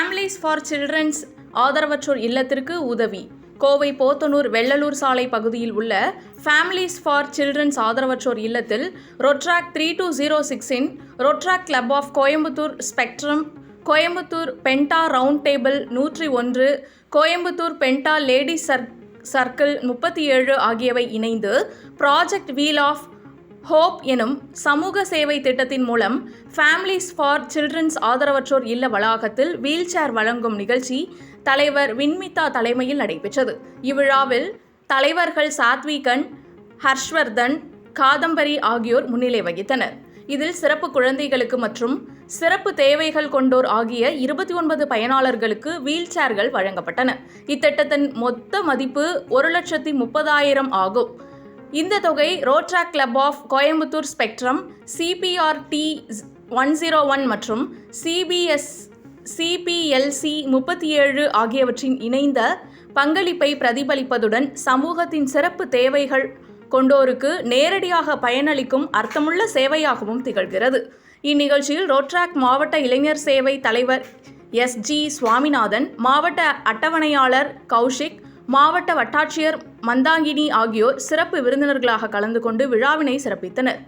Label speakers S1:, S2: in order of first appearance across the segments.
S1: Families for childrens ஆதரவற்றோர் இல்லத்திற்கு உதவி. கோவை போத்தனூர் வெள்ளலூர் சாலை பகுதியில் உள்ள ஃபேமிலிஸ் ஃபார் சில்ட்ரன்ஸ் ஆதரவற்றோர் இல்லத்தில் Rotaract 3206 Rotaract Club of Coimbatore Spectrum, Coimbatore Penta Round Table 101, Coimbatore Penta Ladies Circle 37 ஆகியவை இணைந்து ப்ராஜெக்ட் வீல் ஆஃப் ஹோப் எனும் சமூக சேவை திட்டத்தின் மூலம் ஃபேமிலிஸ் ஃபார் சில்ட்ரன்ஸ் ஆதரவற்றோர் இல்ல வளாகத்தில் வீல் சேர் வழங்கும் நிகழ்ச்சி தலைவர் வின்மிதா தலைமையில் நடைபெற்றது. இவ்விழாவில் தலைவர்கள் சாத்விகன், ஹர்ஷ்வர்தன், காதம்பரி ஆகியோர் முன்னிலை வகித்தனர். இதில் சிறப்பு குழந்தைகளுக்கு மற்றும் சிறப்பு தேவைகள் கொண்டோர் ஆகிய 29 பயனாளர்களுக்கு வீல் சேர்கள் வழங்கப்பட்டன. இத்திட்டத்தின் மொத்த மதிப்பு 1,30,000 ஆகும். இந்த தொகை Rotaract club of Coimbatore Spectrum, CPRT 101 மற்றும் சிபிஎல்சி 37 ஆகியவற்றின் இணைந்த பங்களிப்பை பிரதிபலிப்பதுடன் சமூகத்தின் சிறப்பு தேவைகள் கொண்டோருக்கு நேரடியாக பயனளிக்கும் அர்த்தமுள்ள சேவையாகவும் திகழ்கிறது. இந்நிகழ்ச்சியில் ரோட்ராக் மாவட்ட இளைஞர் சேவை தலைவர் SG சுவாமிநாதன், மாவட்ட அட்டவணையாளர் கௌஷிக், மாவட்ட வட்டாட்சியர் மந்தாங்கினி ஆகியோர் சிறப்பு விருந்தினர்களாக கலந்து கொண்டு விழாவினை சிறப்பித்தனர்.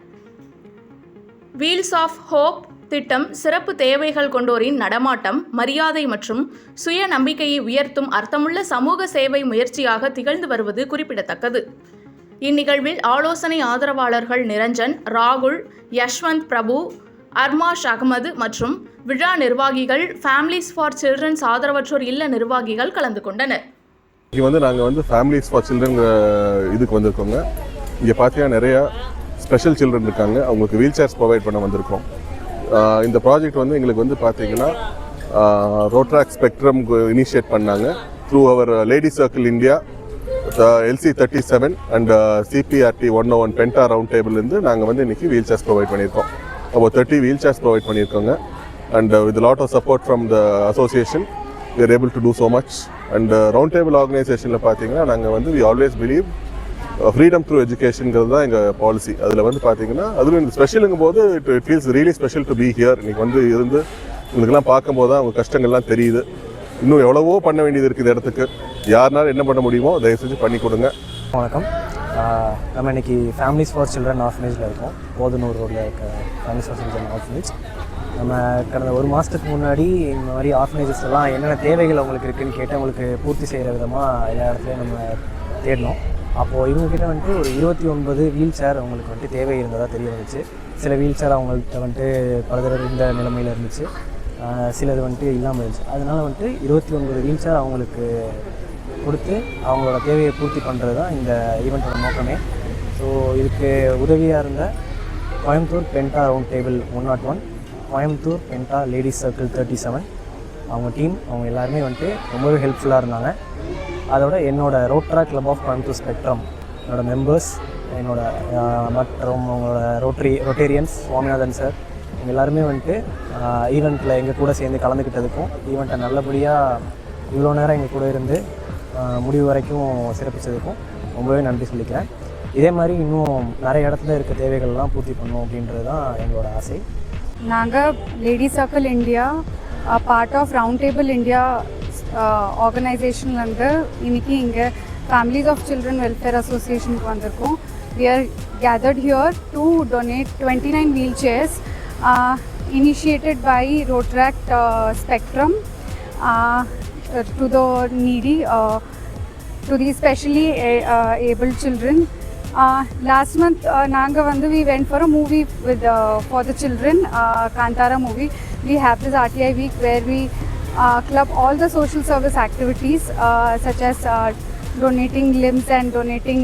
S1: வீல்ஸ் ஆஃப் ஹோப் திட்டம் சிறப்பு தேவைகள் கொண்டோரின் நடமாட்டம், மரியாதை மற்றும் சுய நம்பிக்கையை உயர்த்தும் அர்த்தமுள்ள சமூக சேவை முயற்சியாக திகழ்ந்து வருவது குறிப்பிடத்தக்கது. இந்நிகழ்வில் ஆலோசனை ஆதரவாளர்கள் நிரஞ்சன், ராகுல், யஷ்வந்த் பிரபு, அர்மாஷ் அகமது மற்றும் விழா நிர்வாகிகள், ஃபேமிலிஸ் ஃபார் சில்ட்ரன்ஸ் ஆதரவற்றோர் இல்ல நிர்வாகிகள் கலந்து கொண்டனர்.
S2: இங்கே நாங்கள் ஃபேமிலிஸ் ஃபார் சில்ட்ரன் இதுக்கு வந்திருக்கோங்க. இங்கே பார்த்தீங்கன்னா நிறையா ஸ்பெஷல் சில்ட்ரன் இருக்காங்க. அவங்களுக்கு வீல் சேர்ஸ் ப்ரொவைட் பண்ண வந்திருக்கோம். இந்த ப்ராஜெக்ட் எங்களுக்கு பார்த்தீங்கன்னா ரோட்ராக் ஸ்பெக்ட்ரம் இனிஷியேட் பண்ணாங்க. Through our Ladies Circle India, LC 37 and CPRT 101 Penta Round டேபிள்லேருந்து நாங்கள் இன்றைக்கி வீல் சேர்ஸ் ப்ரொவைட் பண்ணியிருக்கோம். அப்போ 30 வீல் சேர்ஸ் ப்ரொவைட் பண்ணியிருக்கோங்க. And with lot of support from the association we are able to do so much. And round table organizationல பார்த்தீங்கன்னா நாங்கள் we always believe freedom through educationங்கிறது தான் எங்கள் பாலிசி. அதில் பார்த்தீங்கன்னா அதுவும் இந்த ஸ்பெஷலுங்கும் போது it feels really special to be here. இன்றைக்கி இருந்து உங்களுக்கெல்லாம் பார்க்கும்போது தான் அவங்க கஷ்டங்கள்லாம் தெரியுது. இன்னும் எவ்வளவோ பண்ண வேண்டியது இருக்குது. இந்த இடத்துக்கு யாருனாலும் என்ன பண்ண முடியுமோ தயவு செஞ்சு பண்ணி கொடுங்க.
S3: வணக்கம். நம்ம இன்றைக்கி ஃபேமிலிஸ் ஃபார் சில்ட்ரன் ஆர்ஃபனேஜில் இருக்கோம். போதனூர் ரோடில் இருக்க ஃபேமிலிஸ் ஃபார் சில்ட்ரன் ஆர்ஃபனேஜ். நம்ம கடந்த ஒரு மாதத்துக்கு முன்னாடி இந்த மாதிரி ஆர்ஃபனேஜஸ்லாம் என்னென்ன தேவைகள் அவங்களுக்கு இருக்குதுன்னு கேட்டு அவங்களுக்கு பூர்த்தி செய்கிற விதமாக எல்லா இடத்துலையும் நம்ம தேடினோம். அப்போது இவங்ககிட்ட ஒரு 29 வீல் சேர் அவங்களுக்கு தேவை இருந்ததாக தெரிய வந்துச்சு. சில வீல் சேர் அவங்கள்ட்ட பலதர இந்த நிலைமையில் இருந்துச்சு, சிலது இல்லாமல் இருந்துச்சு. அதனால் 29 வீல் சேர் அவங்களுக்கு கொடுத்து அவங்களோட தேவையை பூர்த்தி பண்ணுறது தான் இந்த ஈவெண்ட்டோட நோக்கமே. ஸோ இதுக்கு உதவியாக இருந்த Coimbatore Penta Round Table 101, Coimbatore Penta Ladies Circle 37 அவங்க டீம், அவங்க எல்லாருமே ரொம்பவே ஹெல்ப்ஃபுல்லாக இருந்தாங்க. அதோட என்னோட Rotaract club of Coimbatore Spectrum என்னோடய மெம்பர்ஸ், மற்றும் அவங்களோட ரொட்டேரியன்ஸ் சுவாமிநாதன் சார், இவங்க எல்லாருமே ஈவெண்ட்டில் எங்கள் கூட சேர்ந்து கலந்துக்கிட்டதுக்கும் ஈவெண்ட்டை நல்லபடியாக இவ்வளோ நேரம் எங்கள் கூட இருந்து முடிவு வரைக்கும் சிறப்பித்ததுக்கும் ரொம்பவே நன்றி சொல்லிக்கிறேன். இதே மாதிரி இன்னும் நிறைய இடத்துல இருக்க தேவைகள்லாம் பூர்த்தி பண்ணணும் அப்படின்றது தான் எங்களோட ஆசை.
S4: நாங்கள் Ladies Circle India part of Round Table India ஆர்கனைசேஷன்லேருந்து இன்றைக்கி இங்கே ஃபேமிலிஸ் ஆஃப் சில்ட்ரன் வெல்ஃபேர் அசோசியேஷனுக்கு வந்திருக்கோம். We are gathered here to donate 29 wheelchairs initiated by Rotaract Spectrum to the needy, to the specially abled children. Last month we went for a movie with for the children, Kantara movie. We have this RTI week where we club all the social service activities such as donating limbs and donating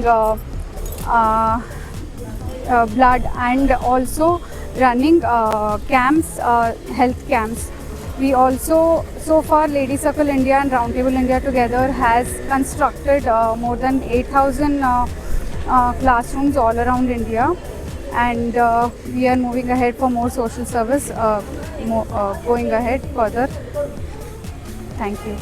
S4: blood, and also running camps, health camps. We also, so far Ladies Circle India and Roundtable India together has constructed more than 8,000 classrooms all around India, and we are moving ahead for more social service, going ahead further. Thank you.